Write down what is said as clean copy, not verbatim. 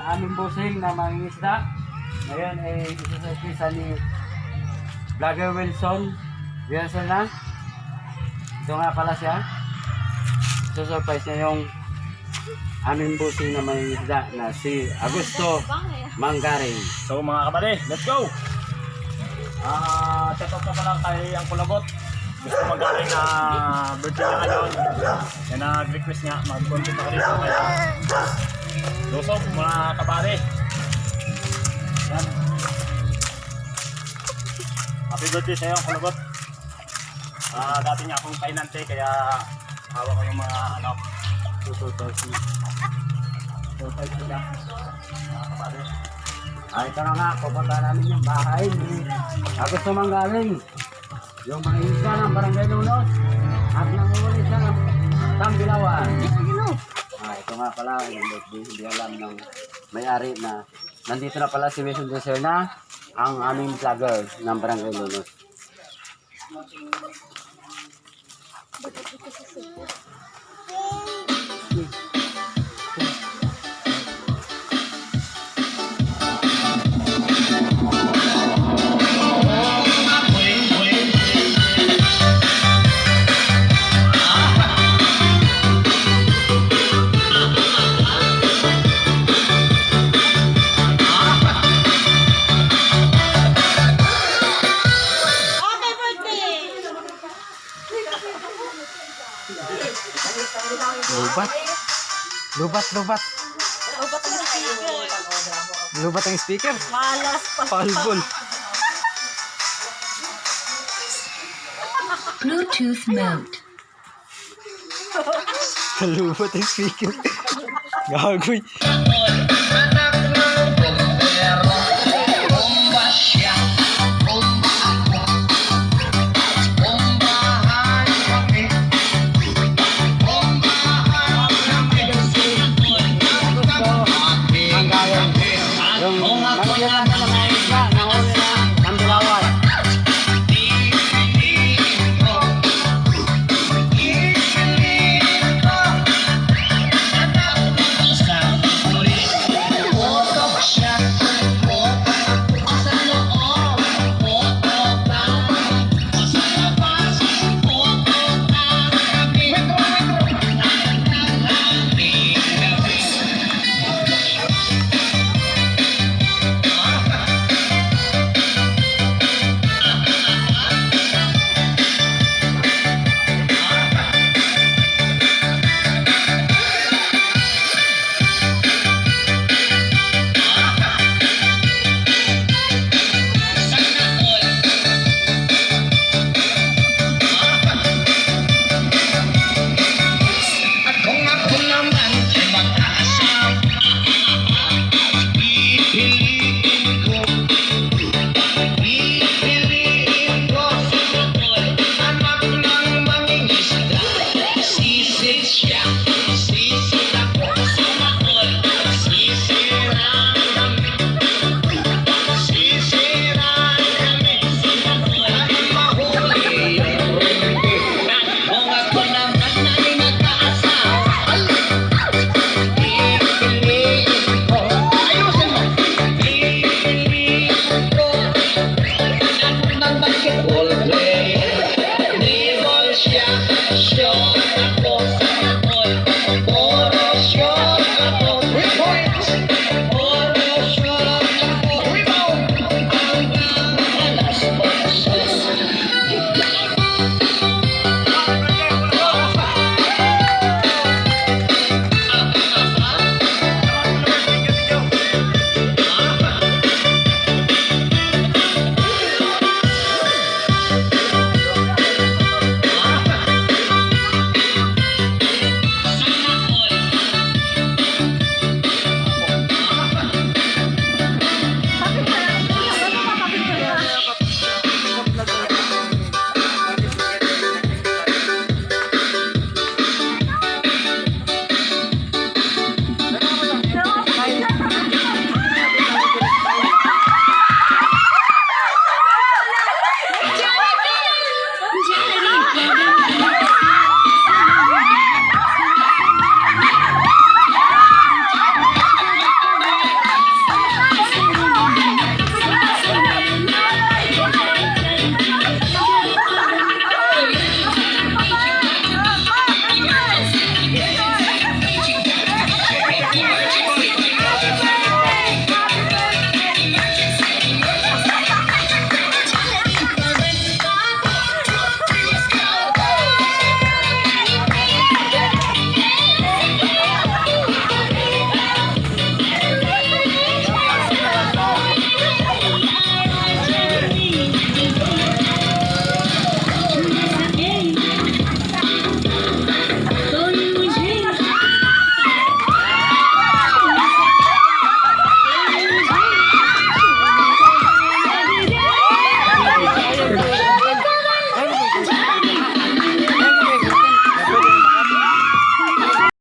aming busing na mangingisda. Ngayon ay isa ni Vlogger Wilson. Wilson na. Ito nga pala siya. Surprise niya yung aming busing na mangingisda na si Augusto Manggaring. So mga kabady, let's go! Set up na pala kay ang Kulagot. Gusto magaling na birthday niya ngayon. Yan nag-request niya, mag-content ako dito. Kaya lusog mga kabady. Yan. Happy birthday sa'yo, Kulagot. Dati niya akong painante, kaya hawak ko yung mga ano, susurprise nila. Mga kabady. Ito na nga, pupunta namin yung bahay ni Augusto Manggaring. Yung mga isla ng Barangay Lunos at nanguhuli siya ng Tambilawan. Ito nga pala, hindi alam ng may-ari na nandito na pala si Wilson Desir na ang aming vlogger ng Barangay Lunos. Lubat. Lubat ang speaker. Malas pa. Palbol. Bluetooth mode. Lubat ang speaker. Gagoy.